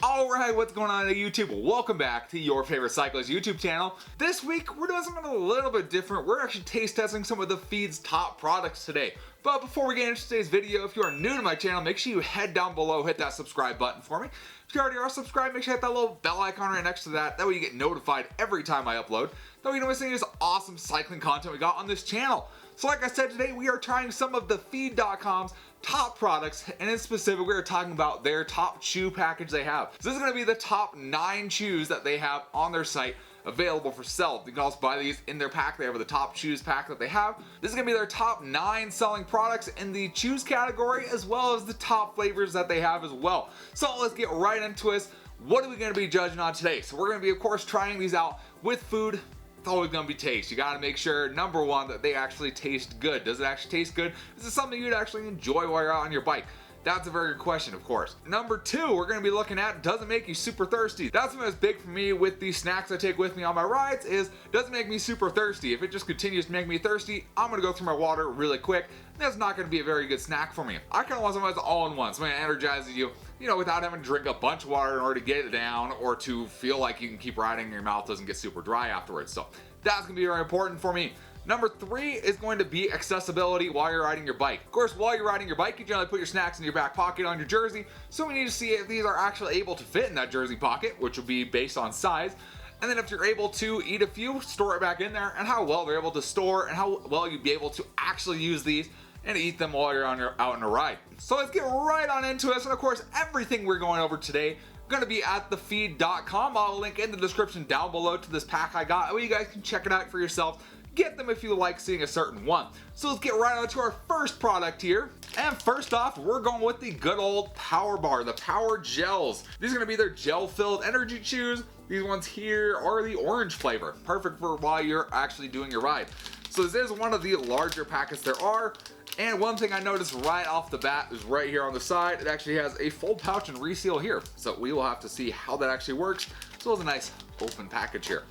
Alright, what's going on YouTube? Welcome back to your favorite cyclist YouTube channel. This week, we're doing something a little bit different. We're actually taste testing some of the feed's top products today. But before we get into today's video, if you are new to my channel, make sure you head down below, hit that subscribe button for me. If you already are subscribed, make sure you hit that little bell icon right next to that. That way you get notified every time I upload. That way you don't miss any of this awesome cycling content we got on this channel. So like I said, today we are trying some of the feed.com's top products, and in specific, we're talking about their top chew package they have. So this is going to be the top 9 chews that they have on their site available for sale. You can also buy these in their pack. They have the top chews pack that they have. This is going to be their top 9 selling products in the chews category, as well as the top flavors that they have as well. So let's get right into it. What are we going to be judging on today? So we're going to be, of course, trying these out with food. It's always going to be taste. You got to make sure, number one, that they actually taste good. Does it actually taste good? Is this something you'd actually enjoy while you're out on your bike? That's a very good question, of course. Number 2, we're going to be looking at, does it make you super thirsty? That's something that's big for me with the snacks I take with me on my rides, is, does it make me super thirsty? If it just continues to make me thirsty, I'm going to go through my water really quick. That's not going to be a very good snack for me. I kind of want something that's all-in-one, something that energizes you, without having to drink a bunch of water in order to get it down, or to feel like you can keep riding and your mouth doesn't get super dry afterwards. So that's going to be very important for me. Number 3 is going to be accessibility while you're riding your bike. Of course, while you're riding your bike, you generally put your snacks in your back pocket on your jersey, so we need to see if these are actually able to fit in that jersey pocket, which will be based on size. And then if you're able to eat a few, store it back in there, and how well they're able to store and how well you'd be able to actually use these and eat them while you're out on a ride. So let's get right on into this, and of course, everything we're going over today going to be at thefeed.com. I'll link in the description down below to this pack I got, where you guys can check it out for yourself. Get them if you like seeing a certain one. So let's get right on to our first product here. And first off, we're going with the good old ProBar, the Power Gels. These are going to be their gel-filled energy chews. These ones here are the orange flavor, perfect for while you're actually doing your ride. So this is one of the larger packets there are. And one thing I noticed right off the bat is right here on the side, it actually has a full pouch and reseal here. So we will have to see how that actually works. So it's a nice open package here.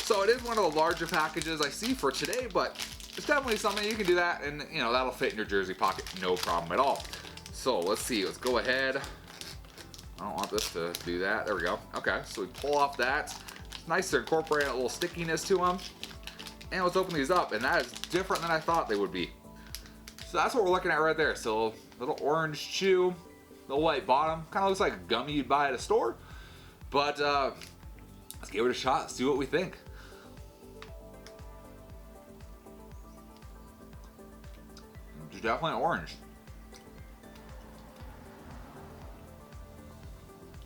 So it is one of the larger packages I see for today, but it's definitely something you can do that, and that'll fit in your jersey pocket, no problem at all. So let's see, let's go ahead. I don't want this to do that. There we go. Okay, so we pull off that. It's nice to incorporate a little stickiness to them. And let's open these up, and that is different than I thought they would be. So that's what we're looking at right there. So little orange chew, little white bottom, kind of looks like a gummy you'd buy at a store. But let's give it a shot, see what we think. It's definitely orange.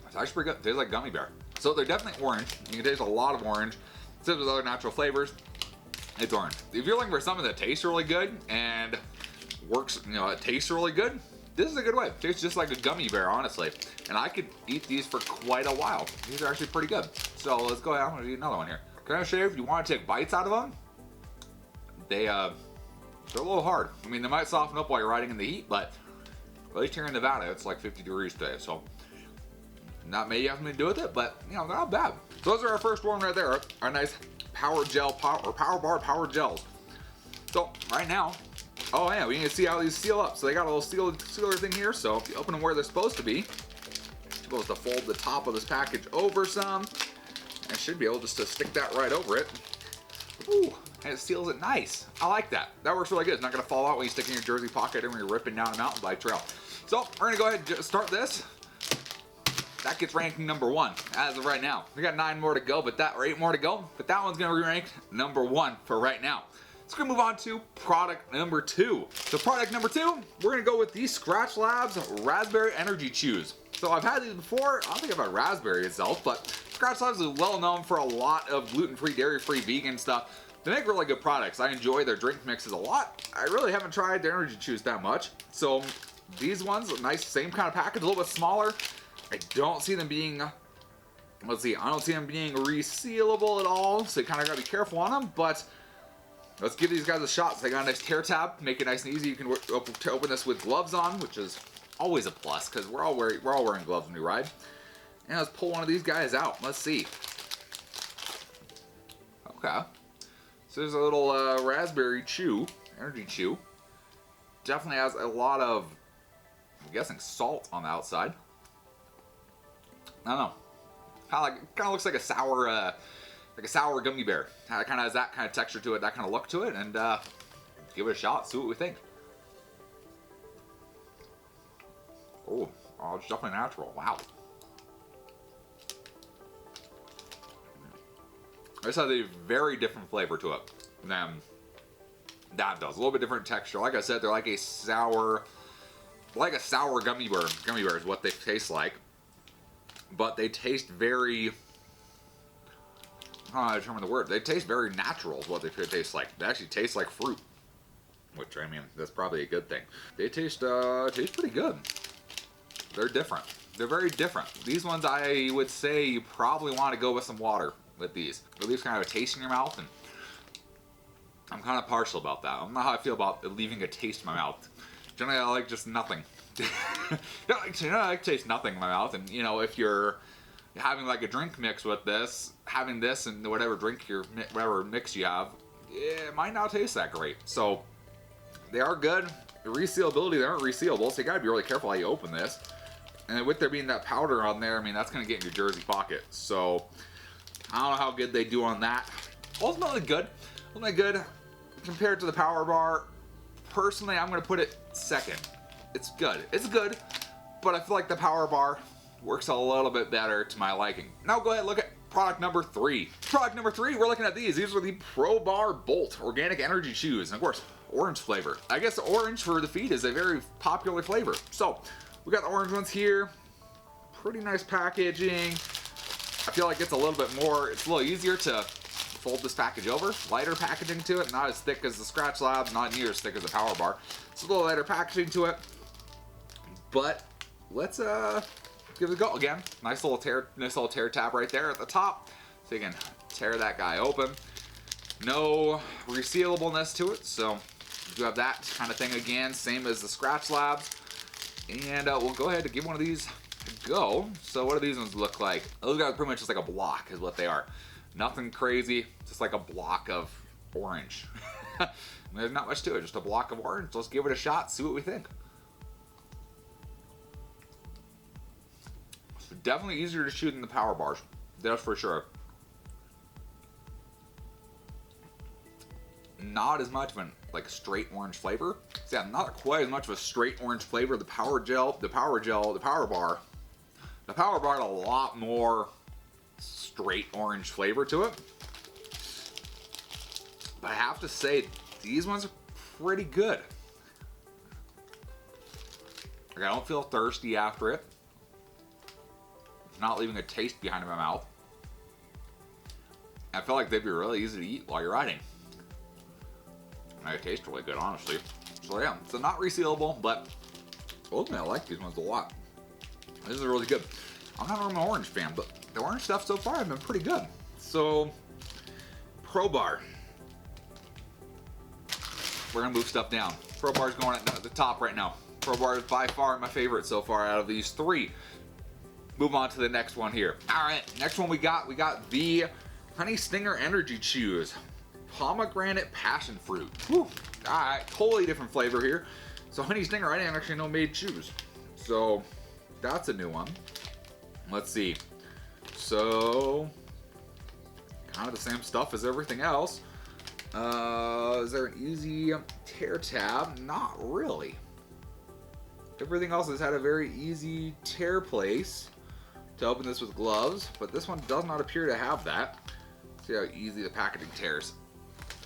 It's actually pretty good. Tastes like gummy bear. So they're definitely orange. You can taste a lot of orange. Instead of other natural flavors, it's orange. If you're looking for something that tastes really good and works, it tastes really good, this is a good way. It tastes just like a gummy bear, honestly. And I could eat these for quite a while. These are actually pretty good. So let's go ahead. I'm gonna eat another one here. Can I show you if you want to take bites out of them? They're a little hard. I mean, they might soften up while you're riding in the heat, but at least here in Nevada, it's like 50 degrees today. So not many you have to do with it, but they're not bad. So those are our first one right there. Our nice ProBar Power Gels. So right now, oh yeah, we need to see how these seal up. So they got a little sealer thing here. So if you open them where they're supposed to be, you're supposed to fold the top of this package over some. And should be able just to stick that right over it. Ooh, and it seals it nice. I like that. That works really good. It's not gonna fall out when you stick it in your jersey pocket and when you're ripping down a mountain bike trail. So we're gonna go ahead and start this. That gets ranking number 1 as of right now. We got 9 more to go, or 8 more to go, but that one's gonna be ranked number 1 for right now. So we're gonna move on to product number 2. So product number 2, we're gonna go with the Scratch Labs Raspberry Energy Chews. So I've had these before. I don't think I've had raspberry itself, but Scratch Labs is well known for a lot of gluten-free, dairy-free, vegan stuff. They make really good products. I enjoy their drink mixes a lot. I really haven't tried their energy chews that much. So these ones, nice, same kind of package, a little bit smaller. I don't see them being, let's see, I don't see them being resealable at all. So you kind of gotta be careful on them, but let's give these guys a shot. So they got a nice tear tab, make it nice and easy. You can open this with gloves on, which is always a plus because we're all wearing gloves when we ride. And let's pull one of these guys out. Let's see. Okay. So there's a little raspberry chew, energy chew. Definitely has a lot of, I'm guessing, salt on the outside. I don't know. Kind of looks like a sour gummy bear. Kind of has that kind of texture to it, that kind of look to it, and give it a shot. See what we think. Oh, it's definitely natural. Wow. This has a very different flavor to it than that does. A little bit different texture. Like I said, they're like a sour gummy bear. Gummy bear is what they taste like. But they taste very, I don't know how to determine the word. They taste very natural is what they taste like. They actually taste like fruit. Which, I mean, that's probably a good thing. They taste pretty good. They're different. They're very different. These ones, I would say you probably want to go with some water with these. It leaves kind of a taste in your mouth, and I'm kind of partial about that. I don't know how I feel about it leaving a taste in my mouth. Generally, I like just nothing. I like to taste nothing in my mouth, and you know, if you're having like a drink mix with this, having this and whatever mix you have, it might not taste that great. So they are good. The resealability, they aren't resealable, so you gotta be really careful how you open this. And with there being that powder on there, I mean, that's gonna get in your jersey pocket. So I don't know how good they do on that. Ultimately good. Ultimately good compared to the ProBar. Personally, I'm gonna put it second. It's good. It's good, but I feel like the ProBar works a little bit better to my liking. Now go ahead and look at product number 3. Product number 3, we're looking at these. These are the ProBar Bolt Organic Energy Chews, and of course, orange flavor. I guess orange for the feet is a very popular flavor. So we got the orange ones here. Pretty nice packaging. I feel like it's a little bit more, it's a little easier to fold this package over. Lighter packaging to it, not as thick as the Scratch Lab, not near as thick as the ProBar. It's a little lighter packaging to it. But let's give it a go again. Nice little tear tab right there at the top, so you can tear that guy open. No resealableness to it, so you have that kind of thing again, same as the Scratch Labs. And we'll go ahead and give one of these a go. So what do these ones look like? Those guys are pretty much just like a block is what they are. Nothing crazy, just like a block of orange. There's not much to it, just a block of orange. Let's give it a shot, see what we think. Definitely easier to chew than the ProBars, that's for sure. Not as much of an like straight orange flavor. So yeah, not quite as much of a straight orange flavor. The ProBar had a lot more straight orange flavor to it. But I have to say, these ones are pretty good. Like, I don't feel thirsty after it. Not leaving a taste behind my mouth. I feel like they'd be really easy to eat while you're riding. And they taste really good, honestly. So yeah, so not resealable, but ultimately I like these ones a lot. This is really good. I'm not an orange fan, but the orange stuff so far has been pretty good. So, ProBar. We're gonna move stuff down. ProBar's going at the top right now. ProBar is by far my favorite so far out of these 3. Move on to the next one here. All right, next one we got the Honey Stinger Energy Chews. Pomegranate Passion Fruit. Whew. All right, totally different flavor here. So Honey Stinger, I didn't actually know made chews. So that's a new one. Let's see. So, kind of the same stuff as everything else. Is there an easy tear tab? Not really. Everything else has had a very easy tear place to open this with gloves, but this one does not appear to have that. See how easy the packaging tears.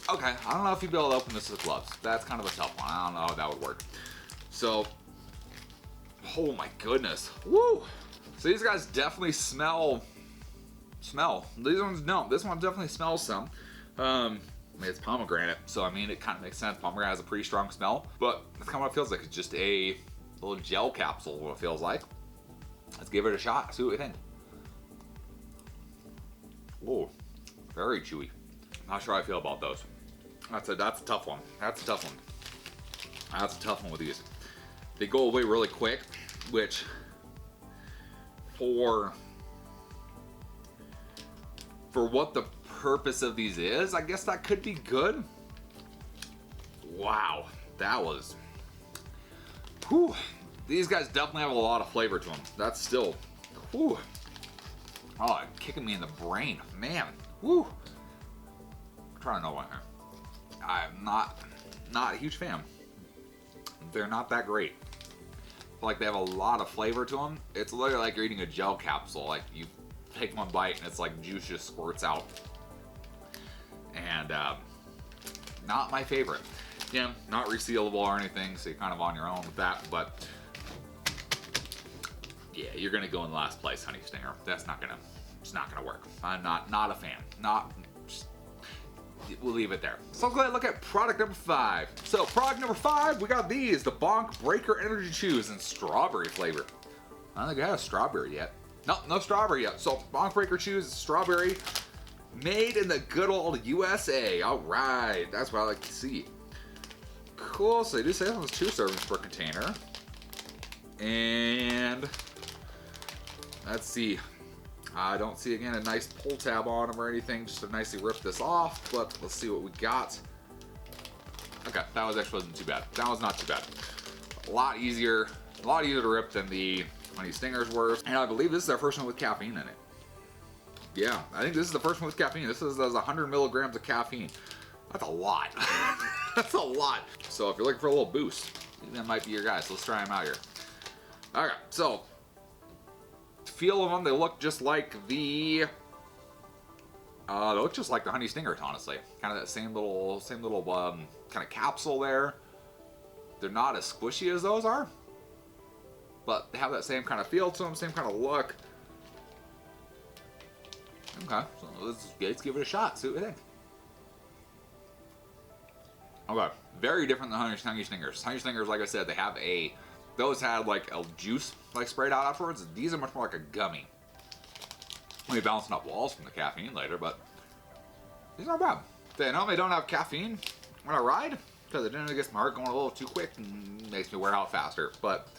Okay, I don't know if you'd be able to open this with gloves. That's kind of a tough one. I don't know how that would work. So, oh my goodness. Woo! So these guys definitely smell. These ones don't. This one definitely smells some. I mean, it's pomegranate, so I mean, it kind of makes sense. Pomegranate has a pretty strong smell, but that's kind of what it feels like. It's just a little gel capsule, what it feels like. Let's give it a shot, see what we think. Whoa, very chewy. Not sure how I feel about those. That's a tough one. That's a tough one. That's a tough one with these. They go away really quick, which for what the purpose of these is, I guess that could be good. Wow, that was, whew. These guys definitely have a lot of flavor to them. That's still, whew. Oh, kicking me in the brain. Man, woo. I'm trying to know one here. I'm not a huge fan. They're not that great. I feel like they have a lot of flavor to them. It's literally like you're eating a gel capsule. Like you take one bite and it's like juice just squirts out. And not my favorite. Yeah, not resealable or anything, so you're kind of on your own with that. But yeah, you're gonna go in last place, Honey Stinger. It's not gonna work. I'm not a fan. We'll leave it there. So let's go ahead and look at product number 5. So product number 5, we got these, the Bonk Breaker Energy Chews in strawberry flavor. I don't think I have strawberry yet. No strawberry yet. So Bonk Breaker Chews, strawberry, made in the good old USA. All right, that's what I like to see. Cool, so they do say it was 2 servings per container. And let's see. I don't see, again, a nice pull tab on them or anything, just to nicely rip this off, but let's see what we got. Okay, that was actually wasn't too bad. That was not too bad. A lot easier to rip than the Honey Stingers were. And I believe this is our first one with caffeine in it. Yeah, I think this is the first one with caffeine. This is 100 milligrams of caffeine. That's a lot. That's a lot. So if you're looking for a little boost, that might be your guy. So let's try them out here. Okay, so feel of them, they look just like the Honey Stingers, honestly. Kind of that same little kind of capsule there. They're not as squishy as those are, but they have that same kind of feel to them, same kind of look. Okay, so let's give it a shot, see what we think. Okay, very different than Honey Stingers. Honey Stingers, like I said, those had like a juice like sprayed out afterwards. These are much more like a gummy. Maybe bouncing up walls from the caffeine later, but these aren't bad. They normally don't have caffeine when I ride because it generally gets my heart going a little too quick and makes me wear out faster. But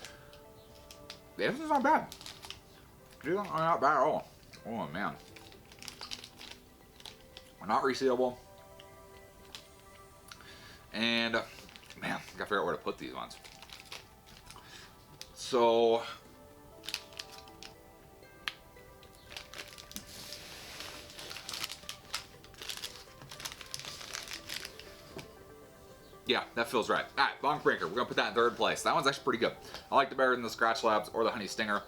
these aren't bad. These are not bad at all. Oh man, they're not resealable. And man, I gotta figure out where to put these ones. So yeah, that feels right. All right, Bonk Breaker. We're gonna put that in 3rd place. That one's actually pretty good. I like it better than the Scratch Labs or the Honey Stinger.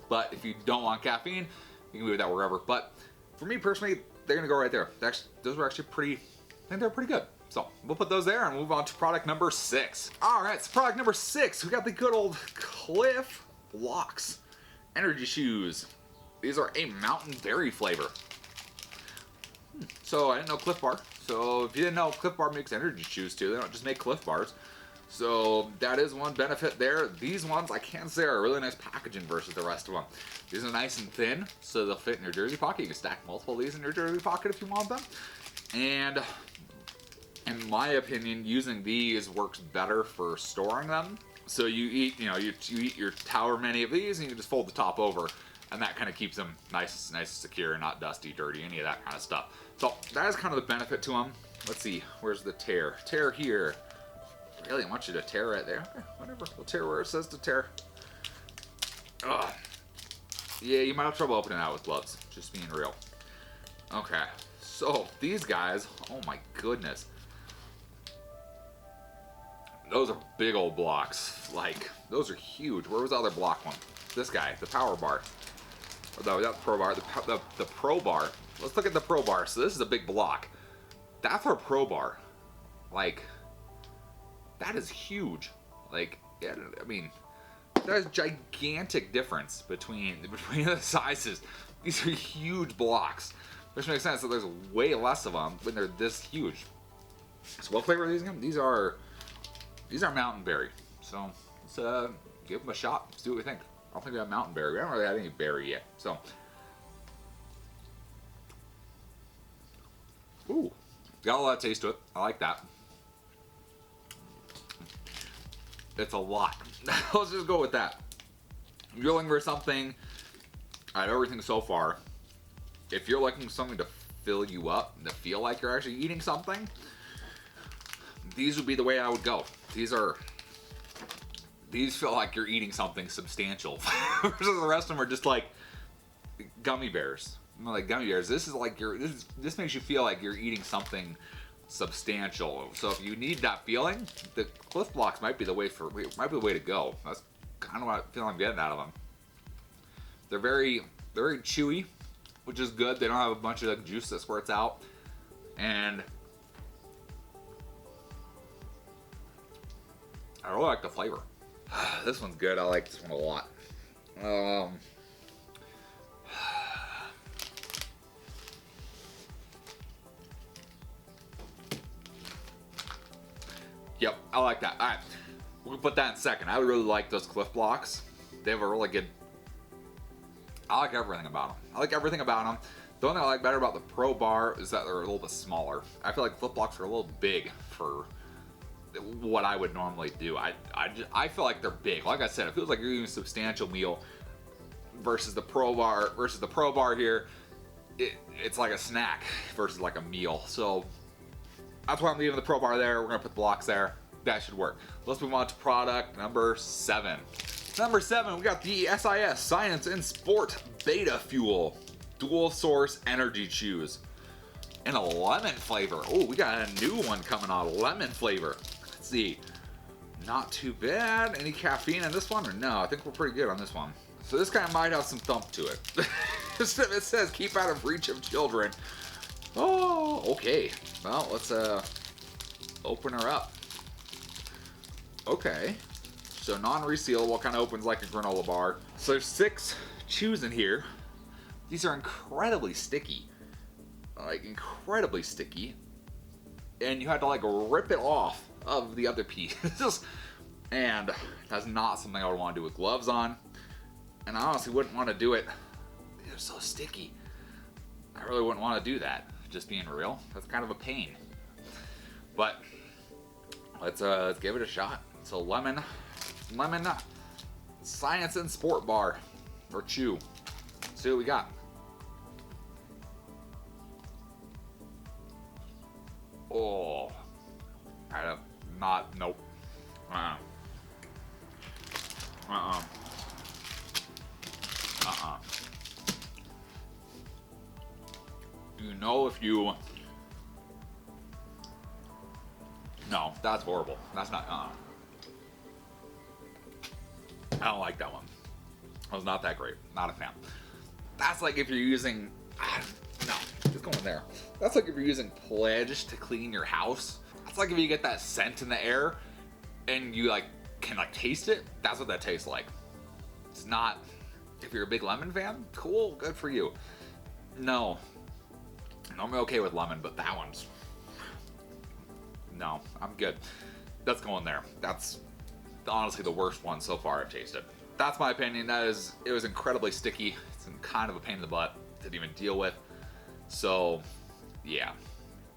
But if you don't want caffeine, you can move that wherever. But for me personally, they're gonna go right there. Those were actually pretty. I think they're pretty good. So we'll put those there and move on to product number 6. All right, so product number 6, we got the good old Cliff Blocks Energy Chews. These are a mountain berry flavor. So I didn't know Cliff Bar. So if you didn't know, Cliff Bar makes energy chews too. They don't just make Cliff Bars. So that is one benefit there. These ones, I can say, are really nice packaging versus the rest of them. These are nice and thin, so they'll fit in your jersey pocket. You can stack multiple of these in your jersey pocket if you want them. And in my opinion, using these works better for storing them. So you eat, you eat your however many of these, and you can just fold the top over, and that kind of keeps them nice and secure, not dusty, dirty, any of that kind of stuff. So that is kind of the benefit to them. Let's see, where's the tear? Tear here. Really want you to tear right there. Okay, whatever. We'll tear where it says to tear. Ugh. Yeah, you might have trouble opening that with gloves. Just being real. Okay, so these guys, oh my goodness. Those are big old blocks. Like, those are huge. Where was the other block one? This guy, the Power Bar. No, not the ProBar, the ProBar. Let's look at the ProBar. So this is a big block. That's our ProBar. Like, that is huge. Like, yeah, I mean, there's a gigantic difference between the sizes. These are huge blocks, which makes sense that there's way less of them when they're this huge. So what flavor are these again? These are mountain berry. So let's give them a shot. Let's see what we think. I don't think we have mountain berry. We haven't really had any berry yet. So, ooh, got a lot of taste to it. I like that. It's a lot. Let's just go with that. If you're looking for something, out of everything so far, if you're looking for something to fill you up, to feel like you're actually eating something, these would be the way I would go. These feel like you're eating something substantial. Versus the rest of them are just like gummy bears. Like gummy bears. This is like this makes you feel like you're eating something substantial. So if you need that feeling, the Cliff Blocks might be the way to go. That's kind of what I feel I'm getting out of them. They're very chewy, which is good. They don't have a bunch of like, juice that squirts out, and I really like the flavor. This one's good. I like this one a lot. Yep, I like that. All right, we'll put that in second. I really like those Cliff Blocks. They have a really good. I like everything about them. I like everything about them. The one thing I like better about the ProBar is that they're a little bit smaller. I feel like Cliff Blocks are a little big for what I would normally do. I feel like they're big. Like I said, it feels like you're eating a substantial meal versus the ProBar. Versus the ProBar here, it's like a snack versus like a meal. So that's why I'm leaving the ProBar there. We're gonna put the blocks there. That should work. Let's move on to product number 7. Number 7, we got the SIS Science Sport Beta Fuel Dual Source Energy Chews in a lemon flavor. Oh, we got a new one coming on, lemon flavor. Let's see. Not too bad. Any caffeine in this one or no? I think we're pretty good on this one. So this guy might have some thump to it. It says keep out of reach of children. Oh, okay. Well, let's open her up. Okay. So non-resealable, kind of opens like a granola bar. So there's 6 chews in here. These are incredibly sticky. Like incredibly sticky. And you have to like rip it off of the other piece. And that's not something I would want to do with gloves on. And I honestly wouldn't want to do it. They're so sticky. I really wouldn't want to do that. Just being real. That's kind of a pain. But let's give it a shot. So lemon Science and Sport Bar or chew. See what we got. Oh, nope. You know if you. No, that's horrible. That's not. I don't like that one. It was not that great. Not a fan. That's like if you're using. No, just going there. That's like if you're using Pledge to clean your house. That's like if you get that scent in the air and you like can like taste it. That's what that tastes like. It's not. If you're a big lemon fan, cool, good for you. No, I'm okay with lemon, but that one's. No, I'm good. That's going there. That's honestly the worst one so far I've tasted. That's my opinion. It was incredibly sticky. It's kind of a pain in the butt to even deal with. So, yeah,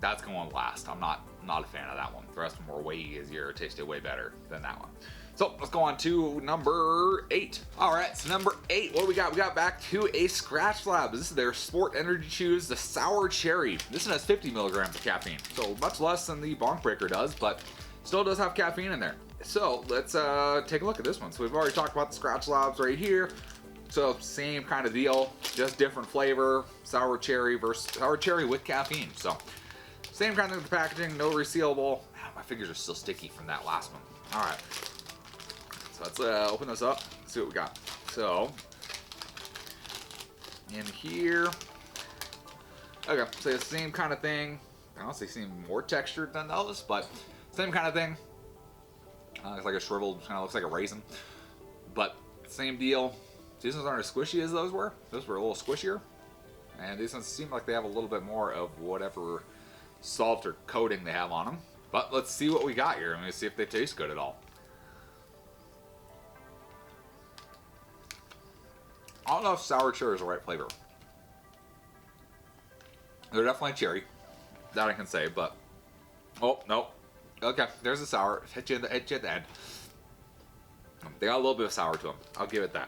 that's going last. I'm not a fan of that one. The rest of them were way easier, tasted way better than that one. So let's go on to number 8. All right, so number 8, what do we got? We got back to a Scratch Lab. This is their Sport Energy Chews, the Sour Cherry. This one has 50 milligrams of caffeine, so much less than the Bonk Breaker does, but still does have caffeine in there. So let's take a look at this one. So we've already talked about the Scratch Labs right here. So same kind of deal, just different flavor, sour cherry versus sour cherry with caffeine. So same kind of packaging, no resealable. My fingers are still sticky from that last one. All right. So let's open this up, see what we got. So, in here, okay, so the same kind of thing. I honestly seem more textured than those, but same kind of thing. It's like a shriveled, kind of looks like a raisin, but same deal. These ones aren't as squishy as those were. Those were a little squishier, and these ones seem like they have a little bit more of whatever salt or coating they have on them. But let's see what we got here. Let me see if they taste good at all. I don't know if sour cherry is the right flavor. They're definitely cherry, that I can say, but oh no, okay, there's the sour. Hit you in the head. They got a little bit of sour to them. I'll give it that.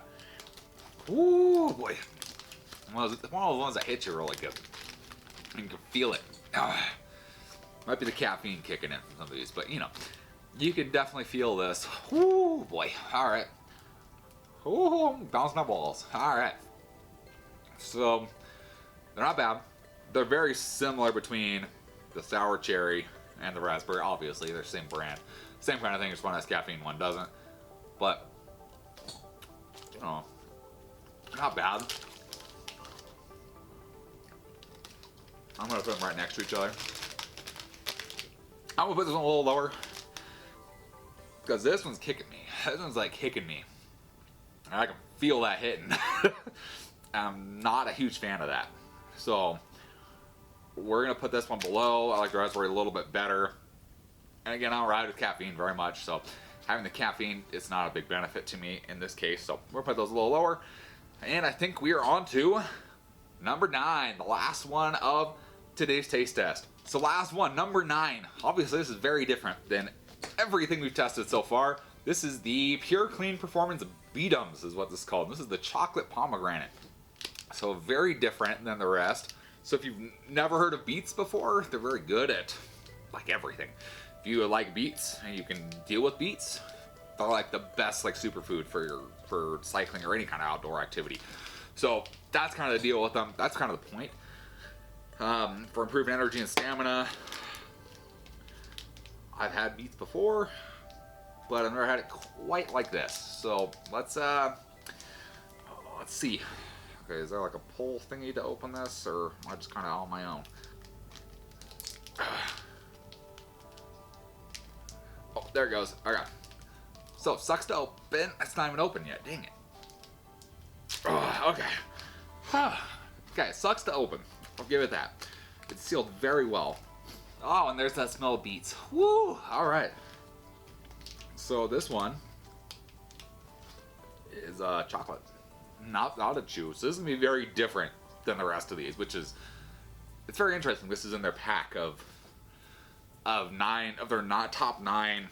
Ooh boy, one of those ones that hit you really good. You can feel it. Might be the caffeine kicking in from some of these, but you know, you can definitely feel this. Ooh boy, all right. Oh, bounce my balls. All right. So they're not bad. They're very similar between the sour cherry and the raspberry. Obviously, they're the same brand. Same kind of thing, just one has caffeine, one doesn't. But, you know, not bad. I'm gonna put them right next to each other. I'm gonna put this one a little lower because this one's kicking me. This one's like kicking me. I can feel that hitting. I'm not a huge fan of that. So we're gonna put this one below. I like the raspberry a little bit better. And again, I don't ride with caffeine very much, so having the caffeine is not a big benefit to me in this case. So we're gonna put those a little lower. And I think we are on to number 9, the last one of today's taste test. So last one, number 9. Obviously, this is very different than everything we've tested so far. This is the Pure Clean Performance Beatums is what this is called. This is the chocolate pomegranate. So very different than the rest. So if you've never heard of beets before, they're very good at like everything. If you like beets and you can deal with beets, they're like the best like superfood for cycling or any kind of outdoor activity. So that's kind of the deal with them. That's kind of the point. For improved energy and stamina, I've had beets before, but I've never had it quite like this. So let's see. Okay, is there like a pull thingy to open this, or am I just kind of on my own? Oh, there it goes. Okay. So it sucks to open. It's not even open yet. Dang it. Okay. Okay, it sucks to open. I'll give it that. It's sealed very well. Oh, and there's that smell of beets. Woo! All right. So this one is chocolate, not a chew. So this is gonna be very different than the rest of these, which is it's very interesting. This is in their pack of 9 of their top 9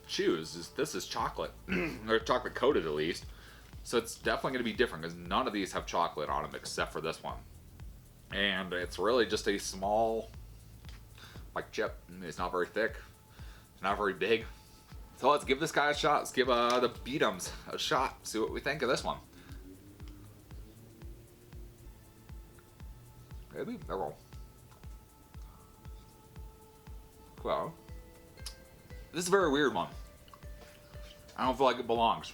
chews. This is chocolate. They're chocolate coated at least. So it's definitely going to be different because none of these have chocolate on them except for this one. And it's really just a small, like, chip. It's not very thick. It's not very big. So let's give this guy a shot. Let's give the Beatums a shot. See what we think of this one. Maybe? There we go. Well, this is a very weird one. I don't feel like it belongs.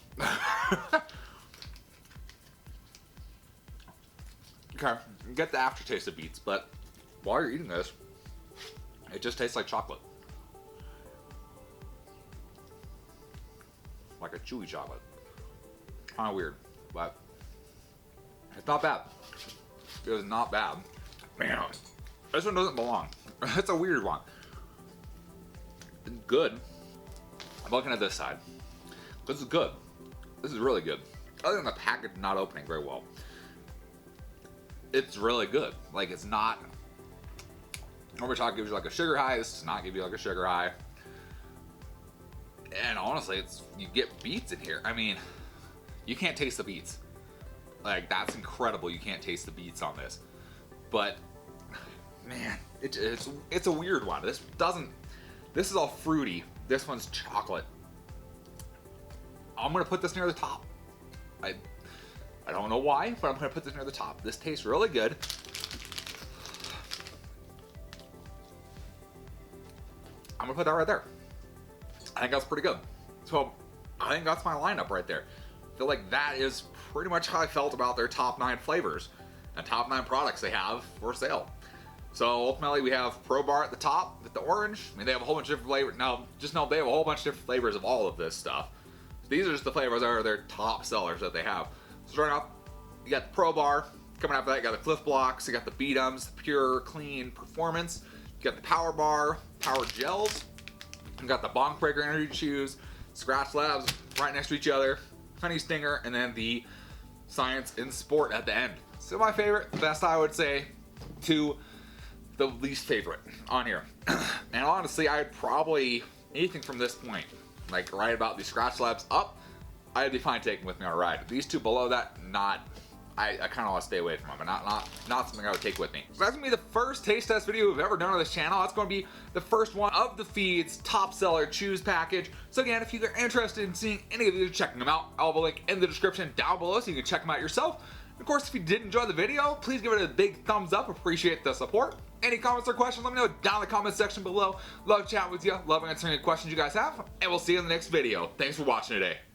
Okay, you get the aftertaste of beets, but while you're eating this, it just tastes like chocolate. Like a chewy chocolate. Kind of weird, but it's not bad. It was not bad. Man, this one doesn't belong. It's a weird one. Good. I'm looking at this side. This is good. This is really good. Other than the package not opening very well, it's really good. Like, it's not. Normal chocolate gives you like a sugar high. This does not give you like a sugar high. And honestly, you get beets in here. I mean, you can't taste the beets. Like, that's incredible. You can't taste the beets on this. But man, it's a weird one. This is all fruity. This one's chocolate. I'm gonna put this near the top. I don't know why, but I'm gonna put this near the top. This tastes really good. I'm gonna put that right there. I think that's pretty good. So I think that's my lineup right there. I feel like that is pretty much how I felt about their top 9 flavors and top 9 products they have for sale. So ultimately we have ProBar at the top with the orange. I mean, they have a whole bunch of different flavors. Now, just know they have a whole bunch of different flavors of all of this stuff. So these are just the flavors that are their top sellers that they have. So starting off, you got the ProBar. Coming after that, you got the Cliff Blocks. You got the Beatums, the Pure Clean Performance. You got the Power Bar, Power Gels. You got the Bonk Breaker Energy Chews, Scratch Labs right next to each other, Honey Stinger, and then the Science in Sport at the end. So my favorite, the best I would say, to the least favorite on here. And honestly, I'd probably, anything from this point, like right about the Scratch Labs up, I'd be fine taking with me on a ride. These two below that, not. I kind of want to stay away from them, and not something I would take with me. So that's gonna be the first taste test video we've ever done on this channel. That's gonna be the first one of the Feed's top seller chews package. So again, if you're interested in seeing any of these, checking them out, I'll have a link in the description down below so you can check them out yourself. Of course, if you did enjoy the video, please give it a big thumbs up. Appreciate the support. Any comments or questions, let me know down in the comment section below. Love chatting with you. Love answering any questions you guys have. And we'll see you in the next video. Thanks for watching today.